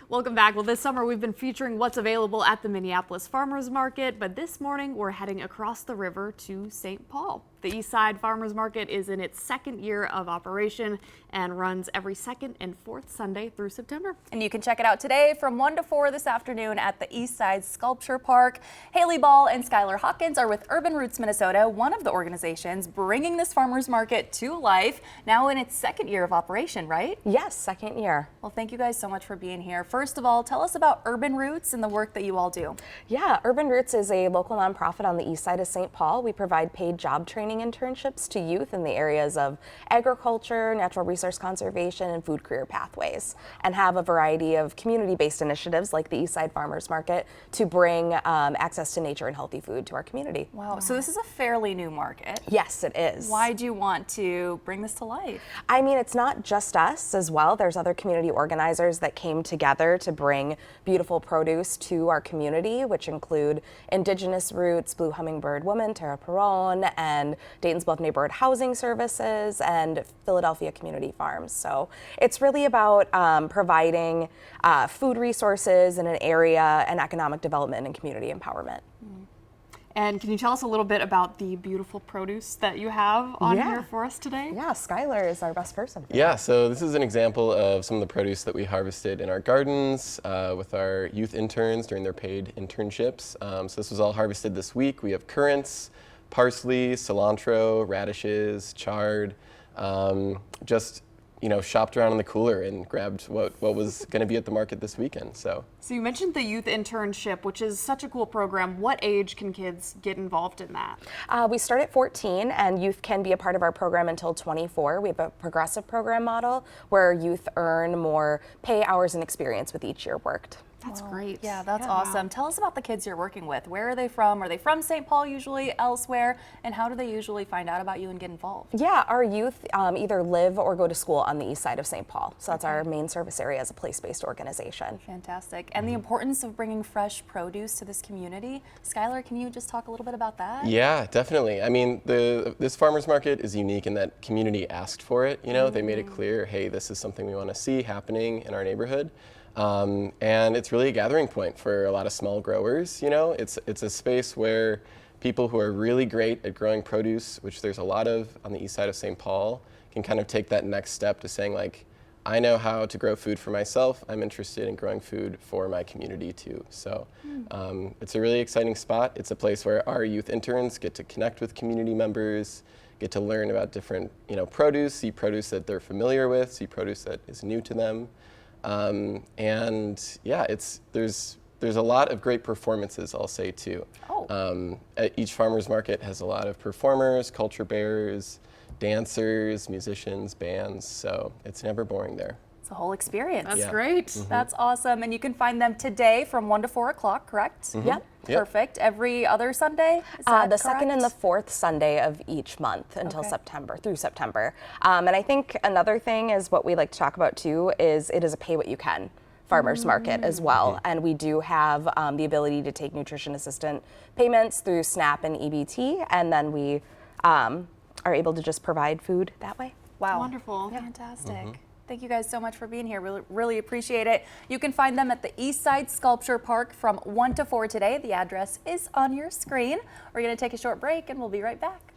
Welcome back. Well, this summer we've been featuring what's available at the Minneapolis Farmers Market, but this morning we're heading across the river to St. Paul. The Eastside Farmers Market is in its second year of operation and runs every second and fourth Sunday through September. And you can check it out today from 1 to 4 this afternoon at the Eastside Sculpture Park. Haley Ball and Skylar Hawkins are with Urban Roots Minnesota, one of the organizations bringing this farmers market to life, now in its second year of operation, right? Yes, second year. Well, thank you guys so much for being here. First of all, tell us about Urban Roots and the work that you all do. Yeah, Urban Roots is a local nonprofit on the east side of St. Paul. We provide paid job training internships to youth in the areas of agriculture, natural resource conservation, and food career pathways, and have a variety of community-based initiatives like the Eastside Farmers Market to bring access to nature and healthy food to our community. Wow, so this is a fairly new market. Yes, it is. Why do you want to bring this to life? I mean, it's not just us as well. There's other community organizers that came together to bring beautiful produce to our community, which include Indigenous Roots, Blue Hummingbird Woman, Tara Perron, and Dayton's Bluff Neighborhood Housing Services, and Philadelphia Community Farms. So it's really about providing food resources in an area and economic development and community empowerment. And can you tell us a little bit about the beautiful produce that you have on here for us today? Yeah, Skylar is our best person. Yeah, so this is an example of some of the produce that we harvested in our gardens with our youth interns during their paid internships. So this was all harvested this week. We have currants, parsley, cilantro, radishes, chard, just shopped around in the cooler and grabbed what was going to be at the market this weekend. So you mentioned the youth internship, which is such a cool program. What age can kids get involved in that? We start at 14, and youth can be a part of our program until 24. We have a progressive program model where youth earn more pay, hours, and experience with each year worked. That's great. Yeah, that's awesome. Tell us about the kids you're working with. Where are they from? Are they from St. Paul usually, elsewhere? And how do they usually find out about you and get involved? Yeah, our youth either live or go to school on the east side of St. Paul. So that's our main service area as a place-based organization. Fantastic. And the importance of bringing fresh produce to this community. Skylar, can you just talk a little bit about that? yeah, definitely. I mean, this farmers market is unique in that community asked for it. They made it clear, hey, this is something we want to see happening in our neighborhood. And it's really a gathering point for a lot of small growers. It's a space where people who are really great at growing produce, which there's a lot of on the east side of St. Paul, can kind of take that next step to saying, like, I know how to grow food for myself. I'm interested in growing food for my community too. So it's a really exciting spot. It's a place where our youth interns get to connect with community members, get to learn about different produce, see produce that they're familiar with, see produce that is new to them. And yeah, there's a lot of great performances, I'll say too. Each farmers market has a lot of performers, culture bearers, dancers, musicians, bands, so it's never boring there. It's a whole experience. That's great. That's awesome. And you can find them today from 1 to 4 o'clock, correct? Yep. Perfect. Every other Sunday? Is The that second and the fourth Sunday of each month until through September. And I think another thing is what we like to talk about too is it is a pay what you can farmers market as well. And we do have the ability to take nutrition assistant payments through SNAP and EBT, and then we are able to just provide food that way. Wow. Wonderful. Fantastic. Thank you guys so much for being here. Really appreciate it. You can find them at the Eastside Sculpture Park from 1 to 4 today. The address is on your screen. We're going to take a short break and we'll be right back.